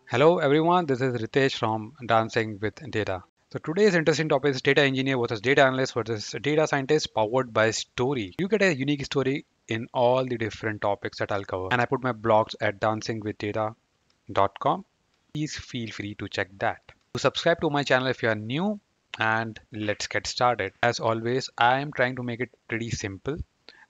Hello everyone, this is Ritesh from Dancing with Data. So today's interesting topic is data engineer versus data analyst versus data scientist powered by story. You get a unique story in all the different topics that I'll cover. And I put my blogs at dancingwithdata.com. Please feel free to check that. To subscribe to my channel if you are new, and let's get started. As always, I am trying to make it pretty simple.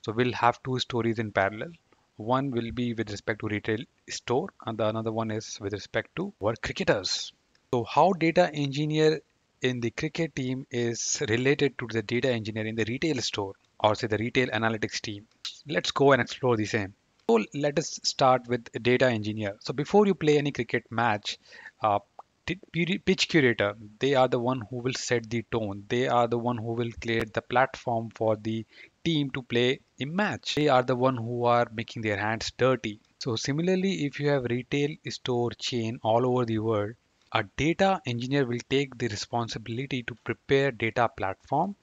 So we'll have two stories in parallel. One will be with respect to retail store and the another one is with respect to our cricketers. So how data engineer in the cricket team is related to the data engineer in the retail store or say the retail analytics team. Let's go and explore the same. So let us start with a data engineer. So before you play any cricket match, uh, pitch curator, they are the one who will set the tone. They are the one who will create the platform for the team to play a match. They are the one who are making their hands dirty. So similarly, if you have retail store chain all over the world, a data engineer will take the responsibility to prepare data platform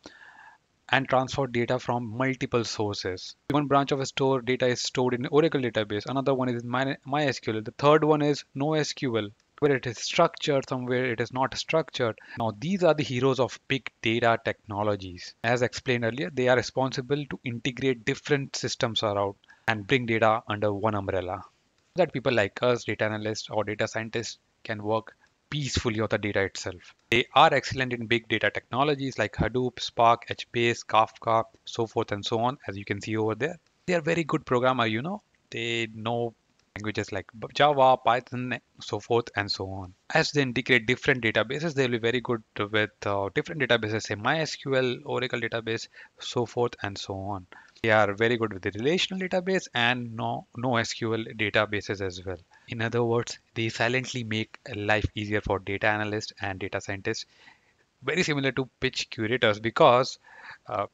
and transfer data from multiple sources. One branch of a store data is stored in Oracle database. Another one is in MySQL. The third one is NoSQL, where it is structured, somewhere it is not structured. Now, these are the heroes of big data technologies. As explained earlier, they are responsible to integrate different systems around and bring data under one umbrella. So that people like us, data analysts or data scientists, can work peacefully on the data itself. They are excellent in big data technologies like Hadoop, Spark, HBase, Kafka, so forth and so on, as you can see over there. They are very good programmer. They know languages like Java, Python, so forth and so on. As they integrate different databases, they'll be very good with different databases, say MySQL, Oracle database, so forth and so on. They are very good with the relational database and NoSQL databases as well. In other words, they silently make life easier for data analysts and data scientists, very similar to pitch curators because uh,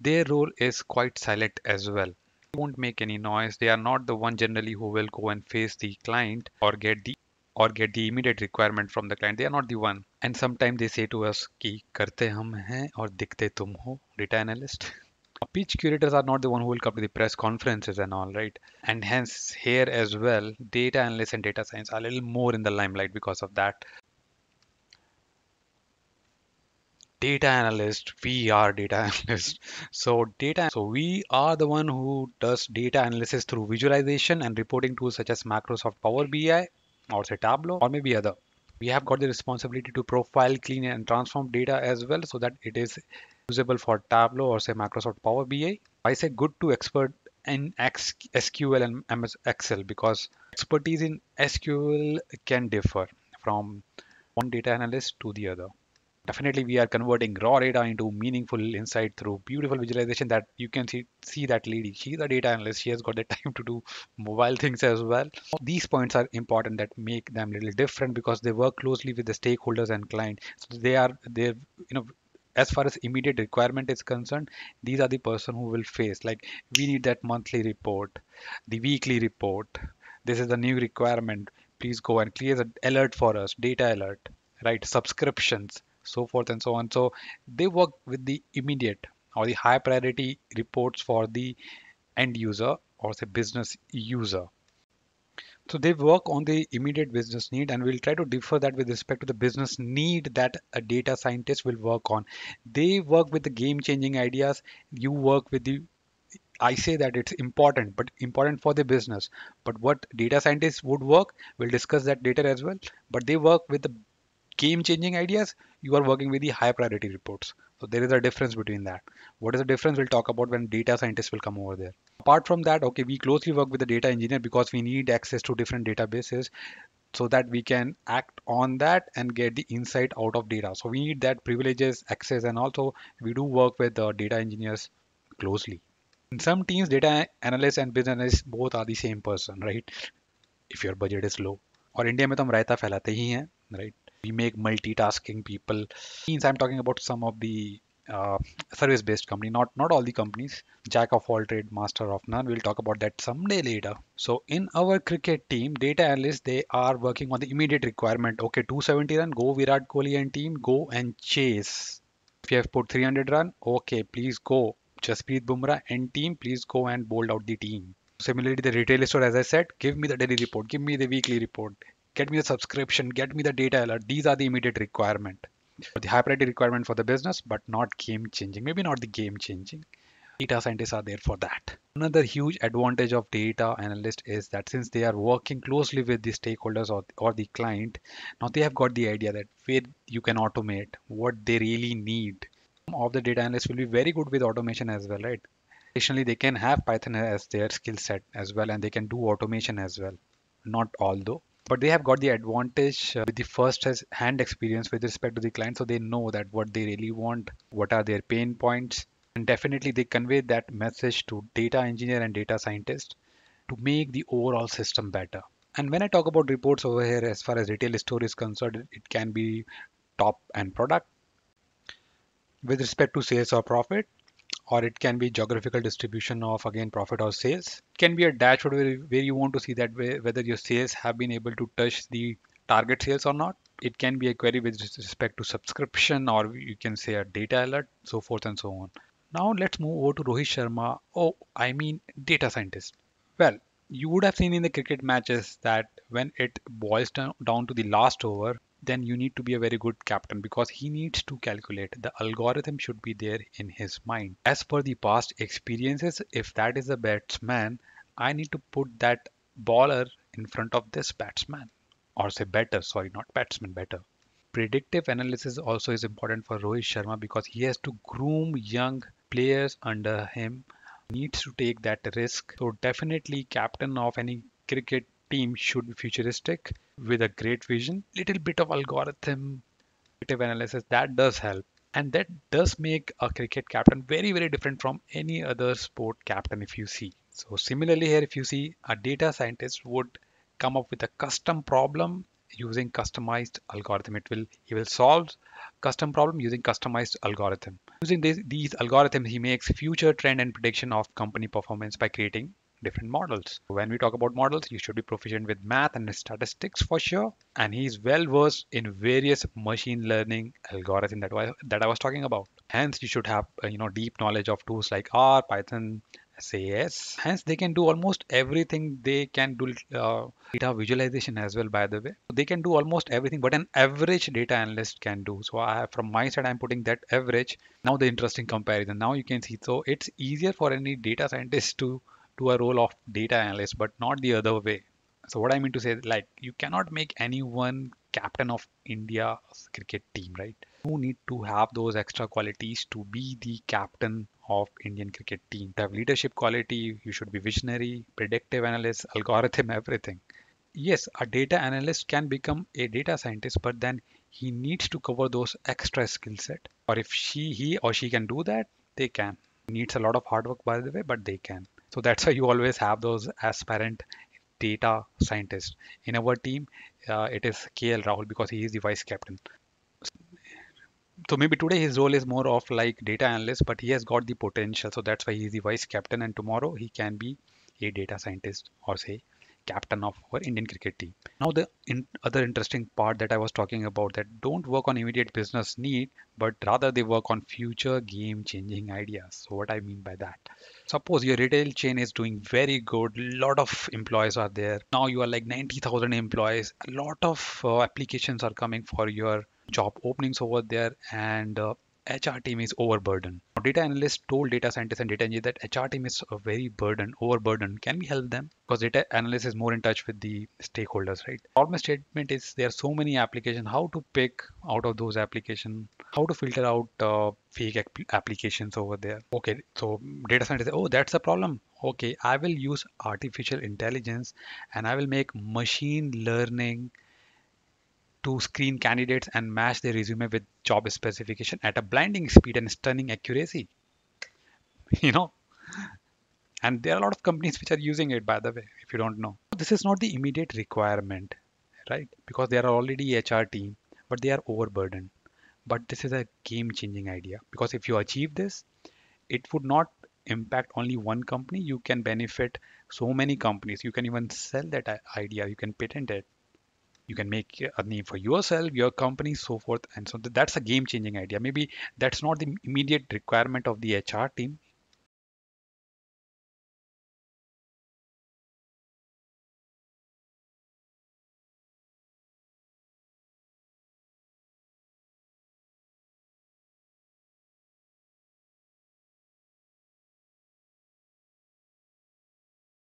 their role is quite silent as well. They won't make any noise. They are not the one generally who will go and face the client or get the immediate requirement from the client. They are not the one. And sometimes they say to us कि करते हम हैं और दिखते तुम हो, data analyst. Pitch curators are not the one who will come to the press conferences and all, right? And hence here as well, data analysts and data science are a little more in the limelight because of that. Data analyst, we are data analyst. So we are the one who does data analysis through visualization and reporting tools such as Microsoft Power BI or say Tableau or maybe other. We have got the responsibility to profile, clean and transform data as well so that it is usable for Tableau or say Microsoft Power BI. I say good to expert in SQL and MS-EXCEL because expertise in SQL can differ from one data analyst to the other. Definitely, we are converting raw data into meaningful insight through beautiful visualization that you can see that lady. She's a data analyst. She has got the time to do mobile things as well. These points are important that make them a little different because they work closely with the stakeholders and client. So they're as far as immediate requirement is concerned, these are the person who will face like we need that monthly report, the weekly report. This is the new requirement. Please go and clear the alert for us, data alert, right? Subscriptions, so forth and so on. So they work with the immediate or the high priority reports for the end user or the business user. So they work on the immediate business need and we'll try to differ that with respect to the business need that a data scientist will work on. They work with the game changing ideas. You work with the I say that it's important, but important for the business. But what data scientists would work, we'll discuss that later as well. But they work with the game changing ideas. You are working with the high priority reports. So there is a difference between that. What is the difference? We'll talk about when data scientists will come over there. Apart from that, okay, we closely work with the data engineer because we need access to different databases so that we can act on that and get the insight out of data. So we need that privileges, access, and also we do work with the data engineers closely. In some teams, data analysts and business analysts both are the same person, right? If your budget is low. और India में तो हम रायता फैलाते ही हैं, right? We make multitasking people. Means I'm talking about some of the uh, service-based company, not all the companies. Jack of all trade, master of none. We'll talk about that someday later. So in our cricket team, data analysts they are working on the immediate requirement. Okay, 270 run, go Virat Kohli and team, go and chase. If you have put 300 run, okay, please go. Jasprit Bumrah and team, please go and bold out the team. Similarly, the retail store, as I said, give me the daily report, give me the weekly report, get me the subscription, get me the data alert. These are the immediate requirement, the high priority requirement for the business, but not game changing. Maybe not the game changing. Data scientists are there for that. Another huge advantage of data analyst is that since they are working closely with the stakeholders or the client, now they have got the idea that where you can automate, what they really need. Some of the data analysts will be very good with automation as well, right? Additionally, they can have Python as their skill set as well, and they can do automation as well. Not all though, but they have got the advantage with the first hand experience with respect to the client, so they know that what they really want, what are their pain points, and definitely they convey that message to data engineer and data scientist to make the overall system better. And when I talk about reports over here, as far as retail store is concerned, it can be top and product with respect to sales or profit, or it can be geographical distribution of again profit or sales. It can be a dashboard where you want to see that whether your sales have been able to touch the target sales or not. It can be a query with respect to subscription, or you can say a data alert, so forth and so on. Now let's move over to Rohit Sharma. Oh, I mean data scientist. Well, you would have seen in the cricket matches that when it boils down to the last over, then you need to be a very good captain because he needs to calculate. The algorithm should be there in his mind. As per the past experiences, if that is a batsman, I need to put that baller in front of this batsman. Or say better, sorry, not batsman, better. Predictive analysis also is important for Rohit Sharma because he has to groom young players under him, needs to take that risk. So definitely captain of any cricket team should be futuristic with a great vision. Little bit of algorithm, predictive analysis that does help. And that does make a cricket captain very, very different from any other sport captain if you see. So similarly here, if you see a data scientist would come up with a custom problem using customized algorithm. He will solve custom problem using customized algorithm. Using these algorithms, he makes future trend and prediction of company performance by creating different models. When we talk about models, you should be proficient with math and statistics for sure. And he's well versed in various machine learning algorithm that I was talking about. Hence, you should have deep knowledge of tools like R, Python, SAS. Hence, they can do almost everything. They can do data visualization as well. By the way, they can do almost everything. But an average data analyst can do. So, from my side, I'm putting that average. Now, the interesting comparison. Now you can see. So, it's easier for any data scientist to do a role of data analyst, but not the other way. So what I mean to say, like you cannot make anyone captain of India's cricket team, right? You need to have those extra qualities to be the captain of Indian cricket team. To have leadership quality, you should be visionary, predictive analyst, algorithm, everything. Yes, a data analyst can become a data scientist, but then he needs to cover those extra skill set. Or if he or she can do that, they can. Needs a lot of hard work, by the way, but they can. So that's why you always have those aspirant data scientists. In our team, it is KL Rahul because he is the vice captain. So maybe today his role is more of like data analyst, but he has got the potential. So that's why he's the vice captain, and tomorrow he can be a data scientist or say captain of our Indian cricket team. Now the other interesting part that I was talking about that don't work on immediate business need, but rather they work on future game changing ideas. So what I mean by that? Suppose your retail chain is doing very good, lot of employees are there. Now you are like 90,000 employees. A lot of applications are coming for your job openings over there, and HR team is overburdened. Now, data analyst told data scientists and data engineer that HR team is a very overburdened. Can we help them? Because data analyst is more in touch with the stakeholders, right? Problem statement is there are so many applications. How to pick out of those applications? How to filter out fake applications over there? Okay, so data scientist, oh, that's a problem. Okay, I will use artificial intelligence and I will make machine learning to screen candidates and match their resume with job specification at a blinding speed and stunning accuracy. you know and there are a lot of companies which are using it, by the way, if you don't know. This is not the immediate requirement, right? Because there are already HR team, but they are overburdened. But this is a game changing idea because if you achieve this, it would not impact only one company. You can benefit so many companies. You can even sell that idea. You can patent it. You can make a name for yourself, your company, so forth. And so that's a game changing idea. Maybe that's not the immediate requirement of the HR team.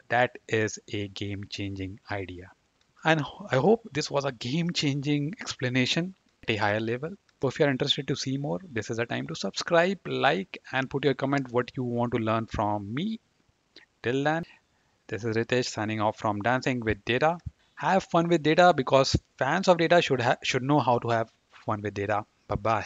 That is a game-changing idea. And I hope this was a game-changing explanation at a higher level. So if you're interested to see more, this is a time to subscribe, like, and put your comment what you want to learn from me. Till then, this is Ritesh signing off from Dancing with Data. Have fun with data because fans of data should know how to have fun with data. Bye bye.